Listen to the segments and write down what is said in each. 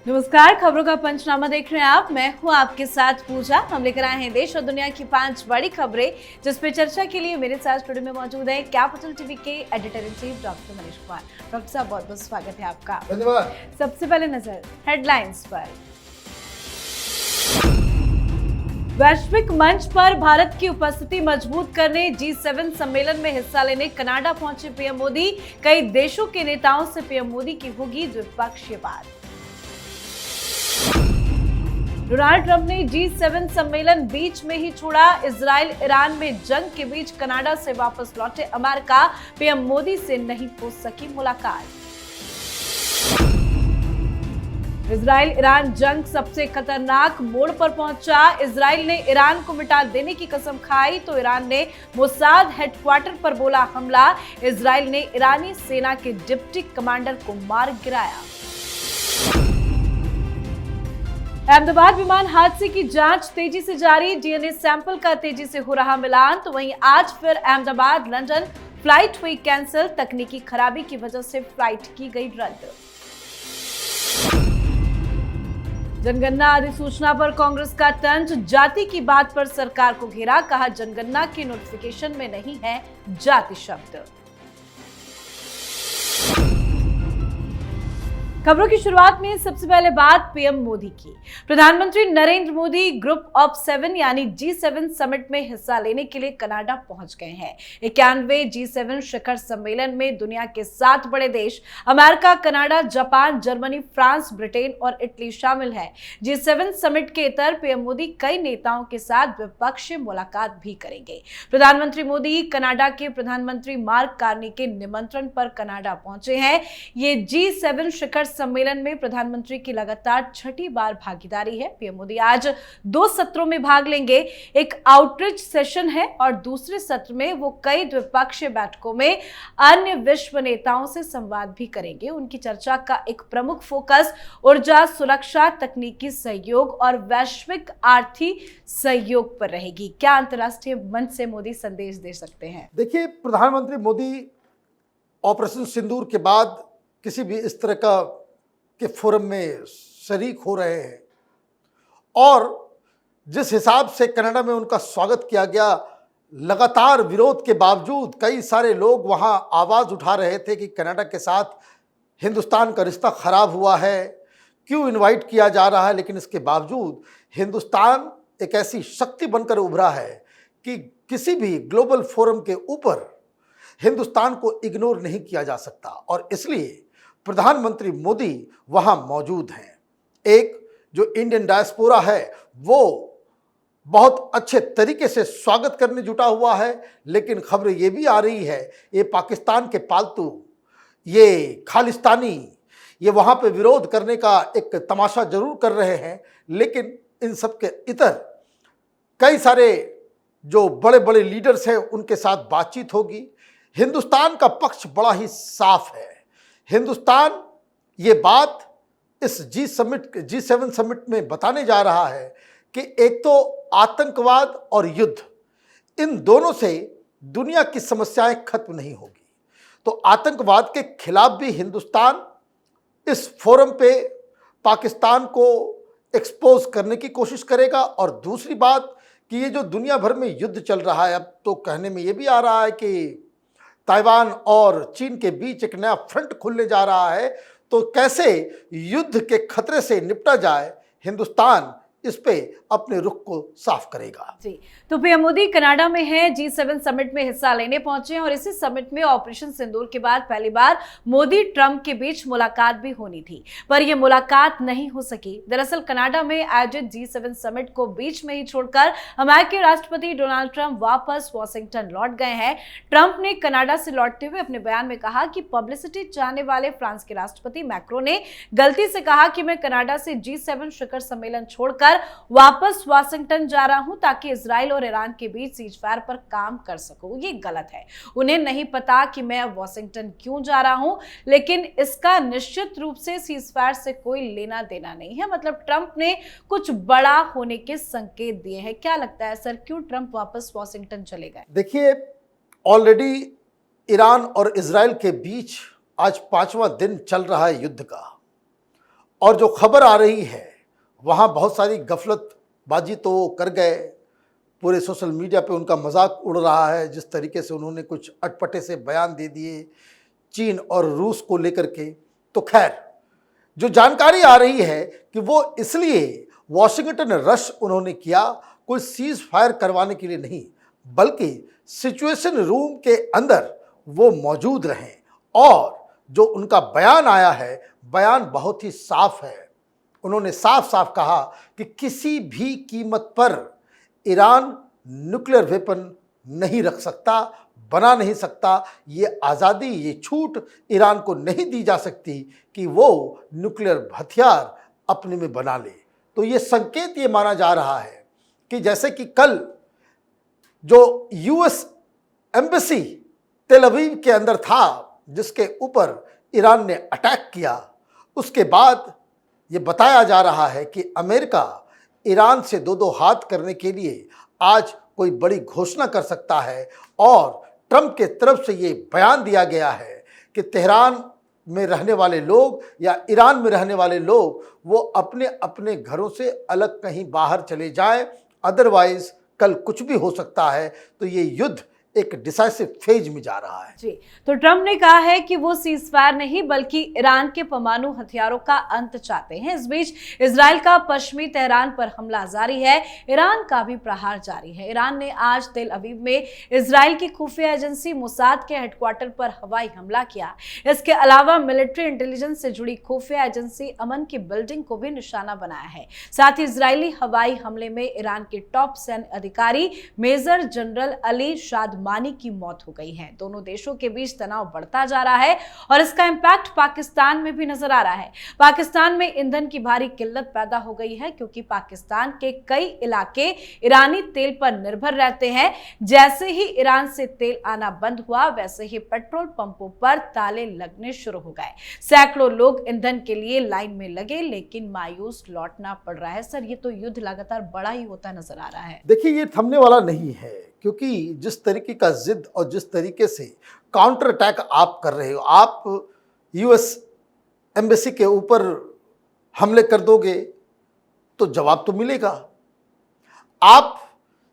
नमस्कार, खबरों का पंचनामा देख रहे हैं आप। मैं हूं आपके साथ पूजा। हम लेकर आए हैं देश और दुनिया की 5 बड़ी खबरें, जिस पे चर्चा के लिए मेरे साथ स्टूडियो में मौजूद है कैपिटल टीवी के editor in chief doctor Manish Kumar. Doctor साहब, बहुत बहुत स्वागत है आपका। धन्यवाद। सबसे पहले नजर हेडलाइंस पर। वैश्विक मंच पर भारत की उपस्थिति मजबूत करने G7 सम्मेलन में हिस्सा लेने कनाडा पहुंचे पीएम मोदी। कई देशों के नेताओं से पीएम मोदी की होगी द्विपक्षीय बात। डोनाल्ड ट्रंप ने G7 सम्मेलन बीच में ही छोड़ा। इजराइल ईरान में जंग के बीच कनाडा से वापस लौटे अमेरिका। पीएम मोदी से नहीं हो सकी मुलाकात। इजराइल ईरान जंग सबसे खतरनाक मोड़ पर पहुंचा। इजराइल ने ईरान को मिटा देने की कसम खाई तो ईरान ने मोसाद हेडक्वार्टर पर बोला हमला। इजराइल ने ईरानी सेना के डिप्टी कमांडर को मार गिराया। अहमदाबाद विमान हादसे की जांच तेजी से जारी। डीएनए सैंपल का तेजी से हो रहा मिलान। तो वहीं आज फिर अहमदाबाद लंदन फ्लाइट हुई कैंसिल। तकनीकी खराबी की वजह से फ्लाइट की गई रद्द। जनगणना अधिसूचना पर कांग्रेस का तंज। जाति की बात पर सरकार को घेरा। कहा जनगणना के नोटिफिकेशन में नहीं है जाति शब्द। खबरों की शुरुआत में सबसे पहले बात पीएम मोदी की। प्रधानमंत्री नरेंद्र मोदी ग्रुप ऑफ 7 यानी G7 समिट में हिस्सा लेने के लिए कनाडा पहुंच गए हैं। 91वें G7 शिखर सम्मेलन में दुनिया के 7 बड़े देश America, Canada, Japan, Germany, France, Britain और इटली शामिल है। G7 समिट के इतर पीएम मोदी कई नेताओं के साथ द्विपक्षीय मुलाकात भी करेंगे। प्रधानमंत्री मोदी कनाडा के प्रधानमंत्री मार्क कार्नी के निमंत्रण पर कनाडा पहुंचे हैं। ये G7 शिखर सम्मेलन में प्रधानमंत्री की लगातार 6ठी बार भागीदारी है। पीएम मोदी आज 2 सत्रों में भाग लेंगे। एक आउटरीच सेशन है और दूसरे सत्र में वो कई द्विपक्षीय बैठकों में अन्य विश्व नेताओं से संवाद भी करेंगे। उनकी चर्चा का एक प्रमुख फोकस ऊर्जा सुरक्षा, तकनीकी सहयोग और वैश्विक आर्थिक सहयोग पर रहेगी। क्या अंतर्राष्ट्रीय मंच से मोदी संदेश दे सकते हैं? देखिए, प्रधानमंत्री मोदी ऑपरेशन सिंदूर के बाद किसी भी इस तरह का के फोरम में शरीक हो रहे हैं और जिस हिसाब से कनाडा में उनका स्वागत किया गया, लगातार विरोध के बावजूद कई सारे लोग वहां आवाज़ उठा रहे थे कि कनाडा के साथ हिंदुस्तान का रिश्ता खराब हुआ है, क्यों इनवाइट किया जा रहा है। लेकिन इसके बावजूद हिंदुस्तान एक ऐसी शक्ति बनकर उभरा है कि किसी भी ग्लोबल फोरम के ऊपर हिंदुस्तान को इग्नोर नहीं किया जा सकता और इसलिए प्रधानमंत्री मोदी वहां मौजूद हैं। एक जो इंडियन डायस्पोरा है वो बहुत अच्छे तरीके से स्वागत करने जुटा हुआ है, लेकिन खबरें ये भी आ रही है ये पाकिस्तान के पालतू, ये खालिस्तानी, ये वहां पे विरोध करने का एक तमाशा जरूर कर रहे हैं। लेकिन इन सब के इतर कई सारे जो बड़े बड़े लीडर्स हैं उनके साथ बातचीत होगी। हिंदुस्तान का पक्ष बड़ा ही साफ है। हिंदुस्तान ये बात इस G7 समिट में बताने जा रहा है कि एक तो आतंकवाद और युद्ध, इन दोनों से दुनिया की समस्याएं खत्म नहीं होगी। तो आतंकवाद के खिलाफ भी हिंदुस्तान इस फोरम पे पाकिस्तान को एक्सपोज करने की कोशिश करेगा। और दूसरी बात कि ये जो दुनिया भर में युद्ध चल रहा है, अब तो कहने में ये भी आ रहा है कि ताइवान और चीन के बीच एक नया फ्रंट खुलने जा रहा है, तो कैसे युद्ध के खतरे से निपटा जाए, हिंदुस्तान इस पे अपने रुख को साफ करेगा। जी, तो पीएम मोदी कनाडा में हैं, G7 समिट में हिस्सा लेने पहुंचे हैं और इसी समिट में ऑपरेशन सिंदूर के बाद पहली बार मोदी ट्रंप के बीच मुलाकात भी होनी थी, पर यह मुलाकात नहीं हो सकी। दरअसल कनाडा में आयोजित G7 समिट को बीच में ही छोड़कर अमेरिकी राष्ट्रपति डोनाल्ड ट्रंप वापस वॉशिंगटन लौट गए हैं। ट्रंप ने कनाडा से लौटते हुए अपने बयान में कहा कि पब्लिसिटी चाहने वाले फ्रांस के राष्ट्रपति मैक्रो ने गलती से कहा कि मैं कनाडा से G7 शिखर सम्मेलन छोड़कर वापस वाशिंगटन जा रहा हूं ताकि इजराइल और ईरान के बीच सीजफायर पर काम कर सकूं। ये गलत है। उन्हें नहीं पता कि मैं वाशिंगटन क्यों जा रहा हूं, लेकिन इसका निश्चित रूप से सीजफायर से कोई लेना देना नहीं है। मतलब ट्रंप ने कुछ बड़ा होने के संकेत दिए हैं। क्या लगता है सर, क्यों ट्रंप वापस वाशिंगटन चले गए? देखिए, ऑलरेडी ईरान और इजराइल के बीच आज 5वां दिन चल रहा है युद्ध का, और जो खबर आ रही है वहाँ बहुत सारी गफलतबाजी तो वो कर गए, पूरे सोशल मीडिया पे उनका मजाक उड़ रहा है जिस तरीके से उन्होंने कुछ अटपटे से बयान दे दिए चीन और रूस को लेकर के। तो खैर जो जानकारी आ रही है कि वो इसलिए वॉशिंगटन रश उन्होंने किया कोई सीज फायर करवाने के लिए नहीं, बल्कि सिचुएशन रूम के अंदर वो मौजूद रहें। और जो उनका बयान आया है, बयान बहुत ही साफ है। उन्होंने साफ साफ कहा कि किसी भी कीमत पर ईरान न्यूक्लियर वेपन नहीं रख सकता, बना नहीं सकता। ये आज़ादी, ये छूट ईरान को नहीं दी जा सकती कि वो न्यूक्लियर हथियार अपने में बना ले। तो ये संकेत ये माना जा रहा है कि जैसे कि कल जो यूएस एम्बेसी तेल अवीव के अंदर था जिसके ऊपर ईरान ने अटैक किया, उसके बाद ये बताया जा रहा है कि अमेरिका ईरान से दो दो हाथ करने के लिए आज कोई बड़ी घोषणा कर सकता है। और ट्रंप के तरफ से ये बयान दिया गया है कि तेहरान में रहने वाले लोग या ईरान में रहने वाले लोग वो अपने अपने घरों से अलग कहीं बाहर चले जाएं, अदरवाइज कल कुछ भी हो सकता है। तो ये युद्ध एक डिसाइसिव फेज में जा रहा है। जी, तो ट्रंप ने कहा है कि वो सीजफायर नहीं बल्कि ईरान के परमाणु हथियारों का अंत चाहते हैं। इस बीच इजराइल का पश्चिमी तेहरान पर हमला जारी है, ईरान का भी प्रहार जारी है। ईरान ने आज तेल अवीव में इजराइल की खुफिया एजेंसी मोसाद के हेडक्वार्टर पर हवाई हमला किया। इसके अलावा मिलिट्री इंटेलिजेंस से जुड़ी खुफिया एजेंसी अमन की बिल्डिंग को भी निशाना बनाया है। साथ ही इजरायली हवाई हमले में ईरान के टॉप सैन्य अधिकारी मेजर जनरल अली शादमानी की मौत हो गई है। दोनों देशों के बीच तनाव बढ़ता जा रहा है और इसका इंपैक्ट पाकिस्तान में भी नजर आ रहा है। पाकिस्तान में ईंधन की भारी किल्लत पैदा हो गई है क्योंकि पाकिस्तान के कई इलाके ईरानी तेल पर निर्भर रहते हैं। जैसे ही ईरान से तेल आना बंद हुआ वैसे ही पेट्रोल पंपों पर ताले लगने शुरू हो गए। सैकड़ों लोग ईंधन के लिए लाइन में लगे लेकिन मायूस लौटना पड़ रहा है। सर, ये तो युद्ध लगातार बड़ा ही होता नजर आ रहा है। देखिए, ये थमने वाला नहीं है क्योंकि जिस तरीके का जिद और जिस तरीके से काउंटर अटैक आप कर रहे हो, आप यूएस एम्बेसी के ऊपर हमले कर दोगे तो जवाब तो मिलेगा। आप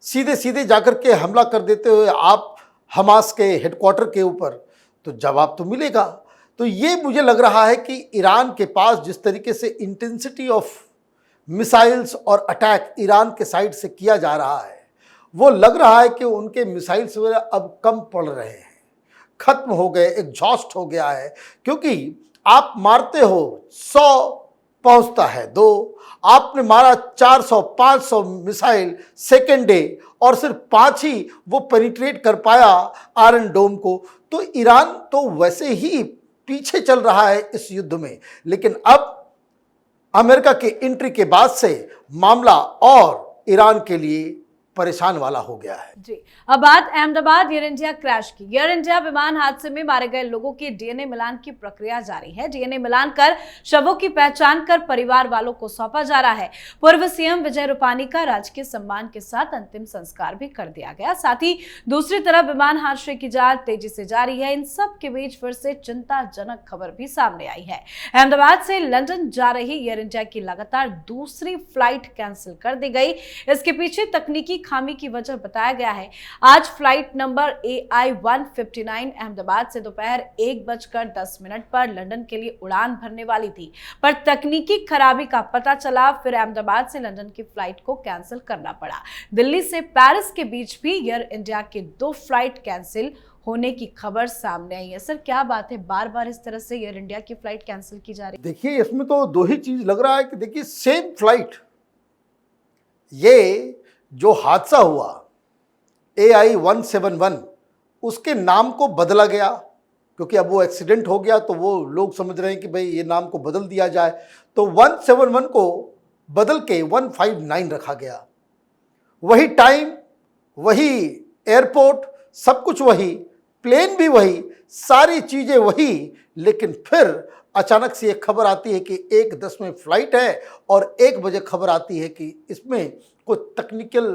सीधे सीधे जाकर के हमला कर देते हो आप हमास के हेडक्वार्टर के ऊपर तो जवाब तो मिलेगा। तो ये मुझे लग रहा है कि ईरान के पास जिस तरीके से इंटेंसिटी ऑफ मिसाइल्स और अटैक ईरान के साइड से किया जा रहा है, वो लग रहा है कि उनके मिसाइल्स वगैरह अब कम पड़ रहे हैं, खत्म हो गए, एग्जॉस्ट हो गया है। क्योंकि आप मारते हो 100 पहुंचता है 2, आपने मारा 400-500 मिसाइल सेकेंड डे और सिर्फ 5 ही वो पेनिट्रेट कर पाया आयरन डोम को। तो ईरान तो वैसे ही पीछे चल रहा है इस युद्ध में, लेकिन अब अमेरिका की एंट्री के बाद से मामला और ईरान के लिए परेशान वाला हो गया है। जी, अब बात अहमदाबाद एयर इंडिया क्रैश की। एयर इंडिया विमान हादसे में मारे गए लोगों के डीएनए मिलान की प्रक्रिया जारी है। डीएनए मिलान कर शवों की पहचान कर परिवार वालों को सौंपा जा रहा है। पूर्व सीएम विजय रूपानी का राजकीय सम्मान के साथ अंतिम संस्कार भी कर दिया गया। साथ ही दूसरी तरफ विमान हादसे की जांच तेजी से जारी है। इन सब के बीच फिर से चिंताजनक खबर भी सामने आई है। अहमदाबाद से लंदन जा रही एयर इंडिया की लगातार दूसरी फ्लाइट कैंसिल कर दी गई। इसके पीछे तकनीकी खामी की वजह बताया गया है। आज फ्लाइट नंबर AI-159 अहमदाबाद से दोपहर 1:10 पर लंदन के लिए उड़ान भरने वाली थी, पर तकनीकी खराबी का पता चला। फिर अहमदाबाद से लंदन की फ्लाइट को कैंसिल करना पड़ा। दिल्ली से पेरिस के बीच भी एयर इंडिया के 2 फ्लाइट कैंसिल होने की खबर सामने आई है। सर, क्या बात है, बार बार इस तरह से एयर इंडिया की फ्लाइट कैंसिल की जा रही है? देखिए, इसमें तो 2 ही चीज लग रहा है कि देखिए सेम फ्लाइट, ये जो हादसा हुआ AI-171 उसके नाम को बदला गया क्योंकि अब वो एक्सीडेंट हो गया, तो वो लोग समझ रहे हैं कि भाई ये नाम को बदल दिया जाए, तो 171 को बदल के 159 रखा गया। वही टाइम, वही एयरपोर्ट, सब कुछ वही, प्लेन भी वही, सारी चीज़ें वही, लेकिन फिर अचानक से एक खबर आती है कि 1:10 में फ्लाइट है और 1 बजे खबर आती है कि इसमें कुछ टेक्निकल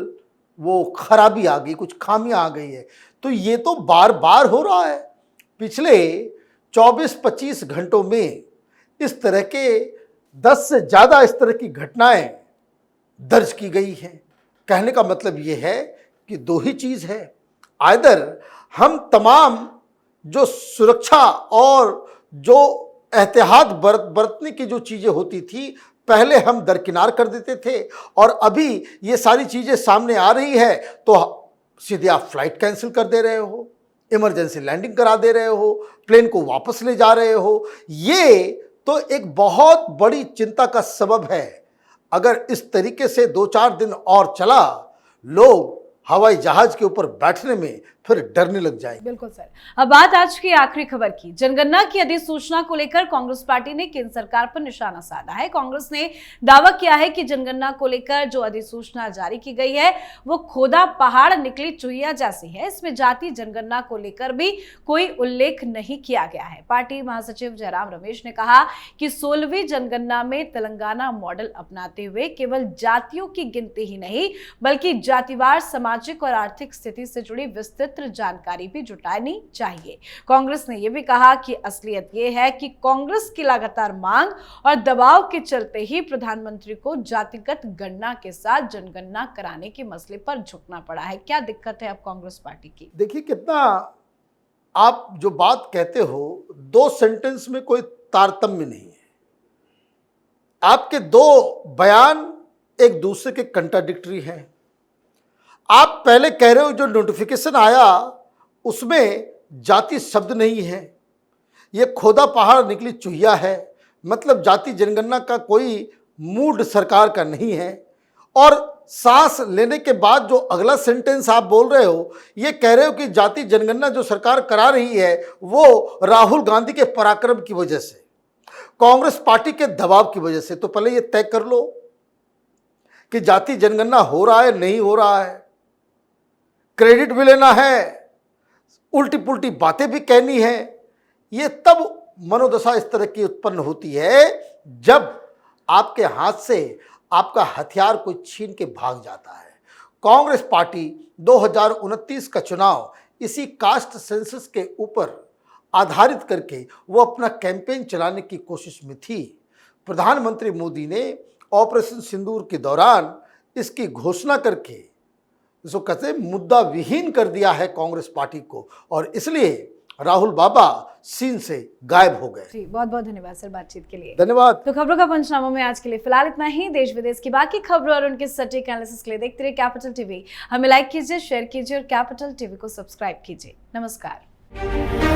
वो खराबी आ गई, कुछ खामियां आ गई है। तो ये तो बार बार हो रहा है। पिछले 24-25 घंटों में इस तरह के 10 से ज़्यादा इस तरह की घटनाएं दर्ज की गई हैं। कहने का मतलब ये है कि दो ही चीज़ है, आइदर हम तमाम जो सुरक्षा और जो एहतियात बरतने की जो चीज़ें होती थी पहले हम दरकिनार कर देते थे, और अभी ये सारी चीज़ें सामने आ रही है तो सीधे आप फ्लाइट कैंसिल कर दे रहे हो, इमरजेंसी लैंडिंग करा दे रहे हो, प्लेन को वापस ले जा रहे हो। ये तो एक बहुत बड़ी चिंता का सबब है। अगर इस तरीके से 2-4 दिन और चला, लोग हवाई जहाज के ऊपर बैठने में फिर डरने लग जाएंगे। बिल्कुल सर। अब बात आज की आखिरी खबर की। जनगणना की अधिसूचना को लेकर कांग्रेस पार्टी ने केंद्र सरकार पर निशाना साधा है। कांग्रेस ने दावा किया है कि जनगणना को लेकर जो अधिसूचना जारी की गई है वो खोदा पहाड़ निकली चुहिया जैसी है। इसमें जाति जनगणना को लेकर भी कोई उल्लेख नहीं किया गया है। पार्टी महासचिव जयराम रमेश ने कहा कि 16वीं जनगणना में तेलंगाना मॉडल अपनाते हुए केवल जातियों की गिनती ही नहीं बल्कि जातिवार सामाजिक और आर्थिक स्थिति से जुड़ी विस्तृत जानकारी भी जुटानी चाहिए। कांग्रेस ने यह भी कहा कि असलियत यह है कि कांग्रेस की लगातार मांग और दबाव के चलते ही प्रधानमंत्री को जातिगत गणना के साथ जनगणना कराने के मसले पर झुकना पड़ा है। क्या दिक्कत है अब कांग्रेस पार्टी की? देखिए, कितना आप जो बात कहते हो, 2 सेंटेंस में कोई तारतम्य नहीं है। आपके 2 बयान एक दूसरे के कंट्राडिक्टरी हैं। आप पहले कह रहे हो जो नोटिफिकेशन आया उसमें जाति शब्द नहीं है, ये खोदा पहाड़ निकली चुहिया है, मतलब जाति जनगणना का कोई मूड सरकार का नहीं है। और सांस लेने के बाद जो अगला सेंटेंस आप बोल रहे हो, ये कह रहे हो कि जाति जनगणना जो सरकार करा रही है वो राहुल गांधी के पराक्रम की वजह से, कांग्रेस पार्टी के दबाव की वजह से। तो पहले ये तय कर लो कि जाति जनगणना हो रहा है नहीं हो रहा है, क्रेडिट भी लेना है, उल्टी पुल्टी बातें भी कहनी है। ये तब मनोदशा इस तरह की उत्पन्न होती है जब आपके हाथ से आपका हथियार कोई छीन के भाग जाता है। कांग्रेस पार्टी 2029 का चुनाव इसी कास्ट सेंसस के ऊपर आधारित करके वो अपना कैंपेन चलाने की कोशिश में थी। प्रधानमंत्री मोदी ने ऑपरेशन सिंदूर के दौरान इसकी घोषणा करके इसको कहते मुद्दा विहीन कर दिया है कांग्रेस पार्टी को, और इसलिए राहुल बाबा सीन से गायब हो गए। जी, बहुत बहुत धन्यवाद सर बातचीत के लिए। धन्यवाद। तो खबरों का पंचनामा में आज के लिए फिलहाल इतना ही। देश विदेश की बाकी खबरों और उनके सटीक एनालिसिस के लिए देखते रहिए कैपिटल टीवी। हमें लाइक कीजिए, शेयर कीजिए और कैपिटल टीवी को सब्सक्राइब कीजिए। नमस्कार।